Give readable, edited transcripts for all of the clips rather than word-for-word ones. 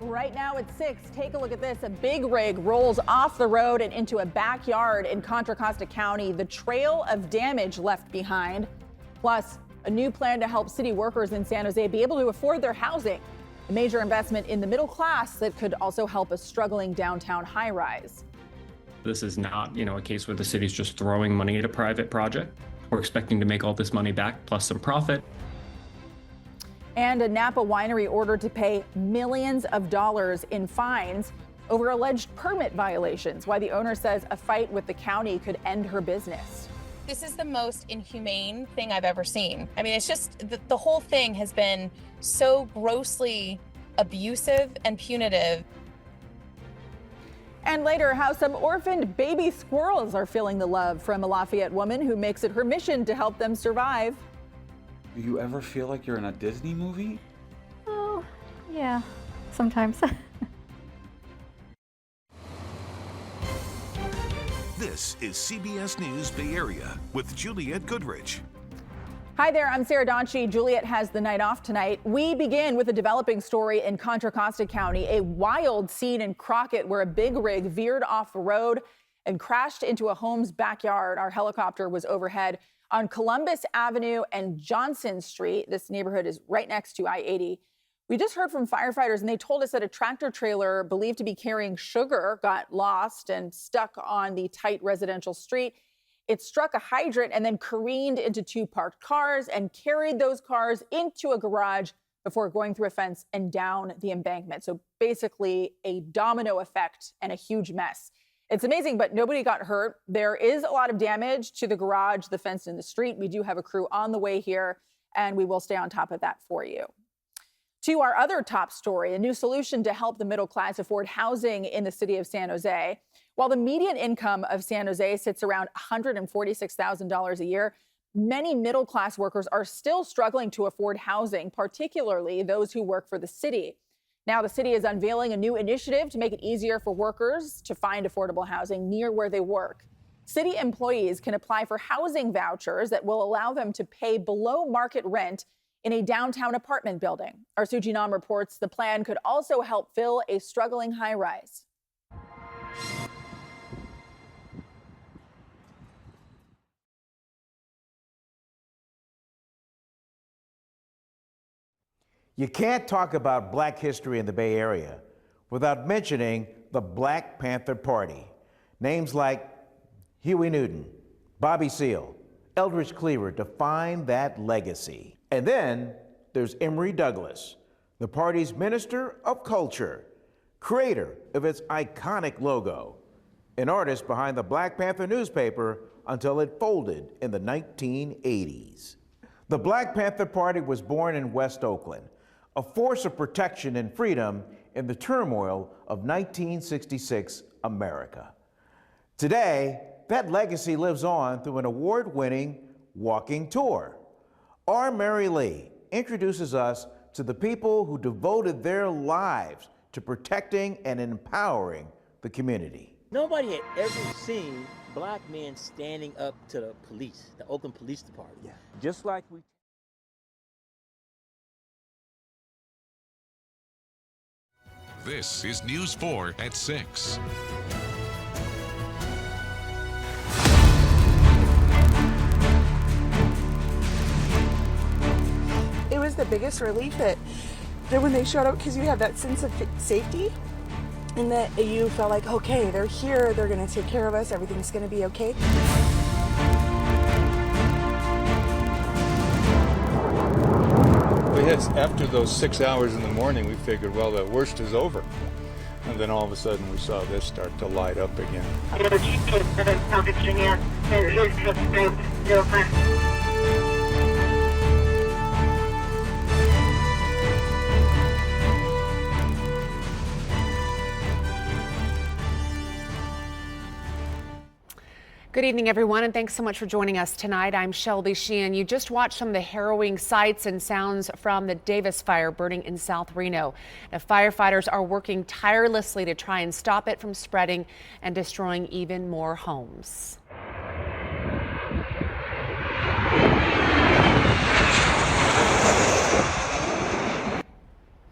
Right now at 6, take a look at this. A big rig rolls off the road and into a backyard in Contra Costa County. The trail of damage left behind, plus a new plan to help city workers in San Jose be able to afford their housing. A major investment in the middle class that could also help a struggling downtown high-rise. This is not, a case where the city's just throwing money at a private project. We're expecting to make all this money back plus some profit. And a Napa winery ordered to pay millions of dollars in fines over alleged permit violations. Why the owner says a fight with the county could end her business. This is the most inhumane thing I've ever seen. I mean, it's just the whole thing has been so grossly abusive and punitive. And later, how some orphaned baby squirrels are feeling the love from a Lafayette woman who makes it her mission to help them survive. Do you ever feel like you're in a Disney movie? Oh, yeah, sometimes. This is CBS News Bay Area with Juliette Goodrich. Hi there, I'm Sarah Donchie. Juliet has the night off tonight. We begin with a developing story in Contra Costa County, a wild scene in Crockett where a big rig veered off the road and crashed into a home's backyard. Our helicopter was overhead on Columbus Avenue and Johnson Street. This neighborhood is right next to I-80. We just heard from firefighters, and they told us that a tractor trailer believed to be carrying sugar got lost and stuck on the tight residential street. It struck a hydrant and then careened into 2 parked cars and carried those cars into a garage before going through a fence and down the embankment. So basically a domino effect and a huge mess. It's amazing, but nobody got hurt. There is a lot of damage to the garage, the fence, and the street. We do have a crew on the way here, and we will stay on top of that for you. To our other top story, a new solution to help the middle class afford housing in the city of San Jose. While the median income of San Jose sits around $146,000 a year, many middle class workers are still struggling to afford housing, particularly those who work for the city. Now, the city is unveiling a new initiative to make it easier for workers to find affordable housing near where they work. City employees can apply for housing vouchers that will allow them to pay below market rent in a downtown apartment building. Our Suji Nam reports the plan could also help fill a struggling high-rise. You can't talk about Black history in the Bay Area without mentioning the Black Panther Party. Names like Huey Newton, Bobby Seale, Eldridge Cleaver define that legacy. And then there's Emory Douglas, the party's Minister of Culture, creator of its iconic logo, an artist behind the Black Panther newspaper until it folded in the 1980s. The Black Panther Party was born in West Oakland, a force of protection and freedom in the turmoil of 1966 America. Today, that legacy lives on through an award-winning walking tour. Our Mary Lee introduces us to the people who devoted their lives to protecting and empowering the community. Nobody had ever seen Black men standing up to the police, the Oakland Police Department. Yeah. Just like we... This is News 4 at 6. It was the biggest relief that when they showed up, because you have that sense of safety and that you felt like, okay, they're here, they're going to take care of us, everything's going to be okay. After those 6 hours in the morning, we figured, well, the worst is over. And then all of a sudden we saw this start to light up again. Good evening, everyone, and thanks so much for joining us tonight. I'm Shelby Sheehan. You just watched some of the harrowing sights and sounds from the Davis fire burning in South Reno. Now, firefighters are working tirelessly to try and stop it from spreading and destroying even more homes.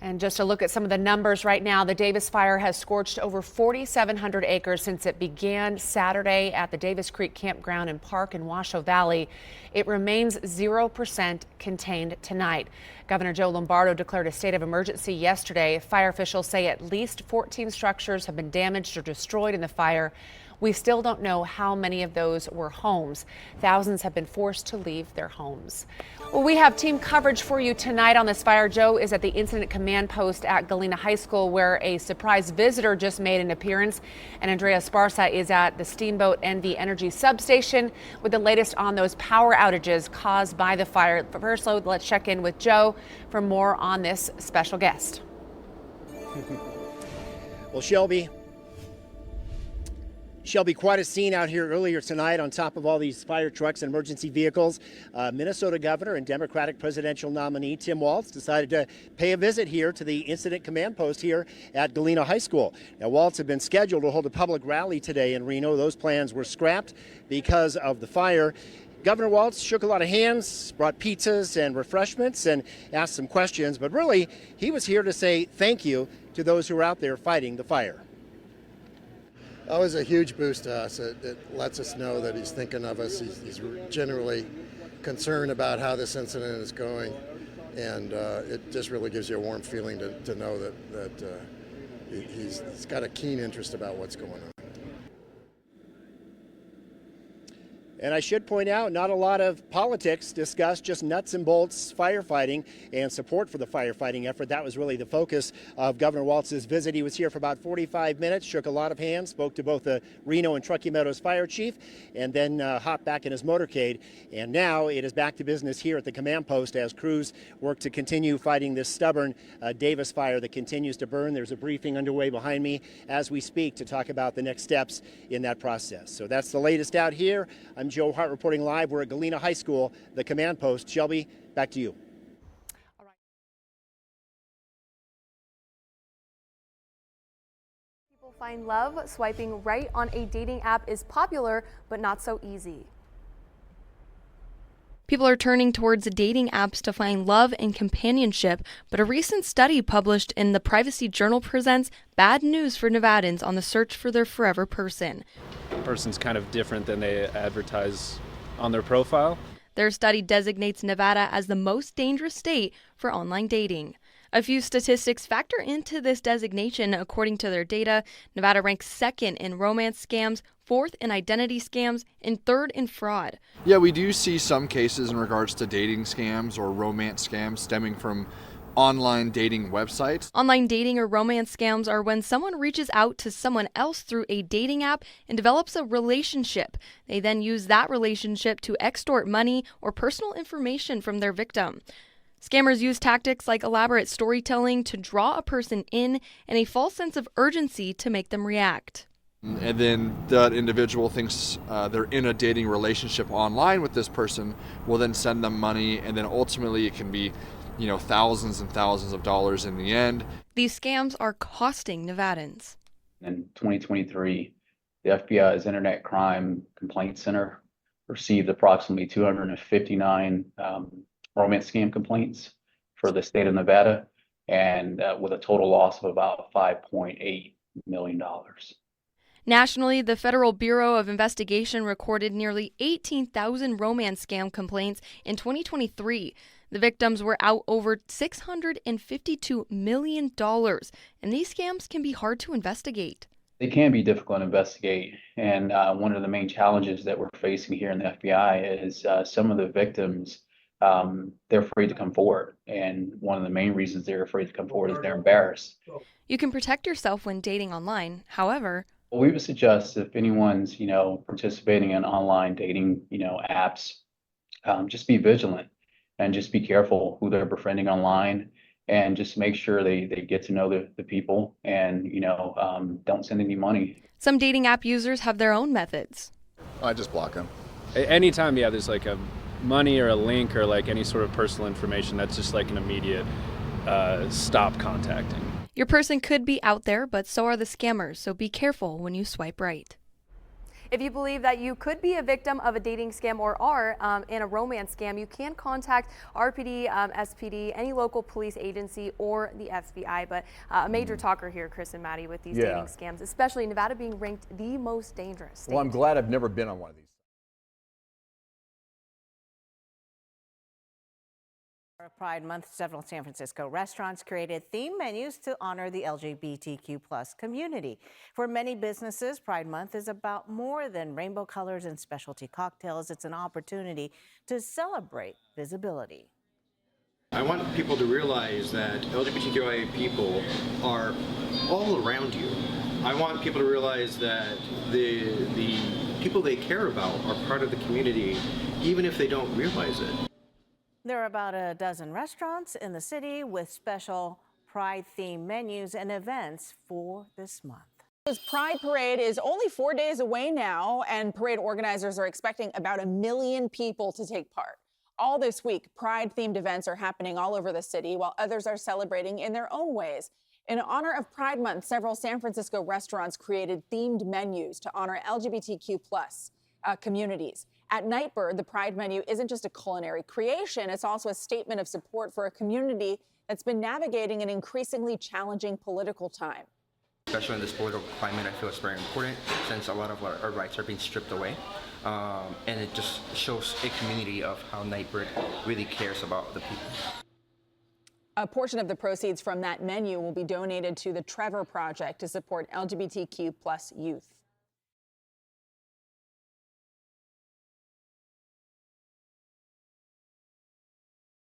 And just a look at some of the numbers right now, the Davis fire has scorched over 4,700 acres since it began Saturday at the Davis Creek Campground and Park in Washoe Valley. It remains 0% contained tonight. Governor Joe Lombardo declared a state of emergency yesterday. Fire officials say at least 14 structures have been damaged or destroyed in the fire. We still don't know how many of those were homes. Thousands have been forced to leave their homes. Well, we have team coverage for you tonight on this fire. Joe is at the incident command post at Galena High School, where a surprise visitor just made an appearance. And Andrea Sparsa is at the Steamboat NV Energy substation with the latest on those power outages caused by the fire. But first, let's check in with Joe for more on this special guest. Well, Shelby, quite a scene out here earlier tonight on top of all these fire trucks and emergency vehicles. Minnesota Governor and Democratic presidential nominee Tim Walz decided to pay a visit here to the incident command post here at Galena High School. Now, Walz had been scheduled to hold a public rally today in Reno. Those plans were scrapped because of the fire. Governor Walz shook a lot of hands, brought pizzas and refreshments, and asked some questions. But really, he was here to say thank you to those who are out there fighting the fire. That was a huge boost to us. It lets us know that he's thinking of us. He's generally concerned about how this incident is going, and it just really gives you a warm feeling to know that he's got a keen interest about what's going on. And I should point out, not a lot of politics discussed, just nuts and bolts firefighting and support for the firefighting effort. That was really the focus of Governor Walz's visit. He was here for about 45 minutes, shook a lot of hands, spoke to both the Reno and Truckee Meadows fire chief, and then hopped back in his motorcade. And now it is back to business here at the command post as crews work to continue fighting this stubborn Davis fire that continues to burn. There's a briefing underway behind me as we speak to talk about the next steps in that process. So that's the latest out here. I'm Joe Hart reporting live. We're at Galena High School, the command post. Shelby, back to you. All right. People find love. Swiping right on a dating app is popular, but not so easy. People are turning towards dating apps to find love and companionship, but a recent study published in the Privacy Journal presents bad news for Nevadans on the search for their forever person. Person's kind of different than they advertise on their profile. Their study designates Nevada as the most dangerous state for online dating. A few statistics factor into this designation. According to their data, Nevada ranks second in romance scams, fourth in identity scams, and third in fraud. Yeah, we do see some cases in regards to dating scams or romance scams stemming from online dating websites. Online dating or romance scams are when someone reaches out to someone else through a dating app and develops a relationship. They then use that relationship to extort money or personal information from their victim. Scammers use tactics like elaborate storytelling to draw a person in and a false sense of urgency to make them react. And then that individual thinks they're in a dating relationship online with this person, will then send them money, and then ultimately it can be, thousands and thousands of dollars in the end. These scams are costing Nevadans. In 2023, the FBI's Internet Crime Complaint Center received approximately 259 romance scam complaints for the state of Nevada, and with a total loss of about $5.8 million. Nationally, the Federal Bureau of Investigation recorded nearly 18,000 romance scam complaints in 2023. The victims were out over $652 million, and these scams can be hard to investigate. They can be difficult to investigate, and one of the main challenges that we're facing here in the FBI is some of the victims, they're afraid to come forward, and one of the main reasons they're afraid to come forward is they're embarrassed. You can protect yourself when dating online. However, well, we would suggest if anyone's, participating in online dating, apps, just be vigilant and just be careful who they're befriending online, and just make sure they get to know the people, and, don't send any money. Some dating app users have their own methods. I just block them. Anytime, there's like a money or a link or like any sort of personal information, that's just like an immediate stop contacting. Your person could be out there, but so are the scammers, so be careful when you swipe right. If you believe that you could be a victim of a dating scam or are in a romance scam, you can contact RPD, SPD, any local police agency, or the FBI. But a major talker here, Chris and Maddie, with these dating scams, especially Nevada being ranked the most dangerous state. Well, I'm glad I've never been on one of these. For Pride Month, several San Francisco restaurants created theme menus to honor the LGBTQ+ community. For many businesses, Pride Month is about more than rainbow colors and specialty cocktails. It's an opportunity to celebrate visibility. I want people to realize that LGBTQIA people are all around you. I want people to realize that the people they care about are part of the community, even if they don't realize it. There are about a dozen restaurants in the city with special Pride-themed menus and events for this month. This Pride Parade is only 4 days away now, and parade organizers are expecting about 1 million people to take part. All this week, Pride-themed events are happening all over the city, while others are celebrating in their own ways. In honor of Pride Month, several San Francisco restaurants created themed menus to honor LGBTQ+ communities. At Nightbird, the Pride menu isn't just a culinary creation, it's also a statement of support for a community that's been navigating an increasingly challenging political time. Especially in this political climate, I feel it's very important since a lot of our rights are being stripped away. And it just shows a community of how Nightbird really cares about the people. A portion of the proceeds from that menu will be donated to the Trevor Project to support LGBTQ+ youth.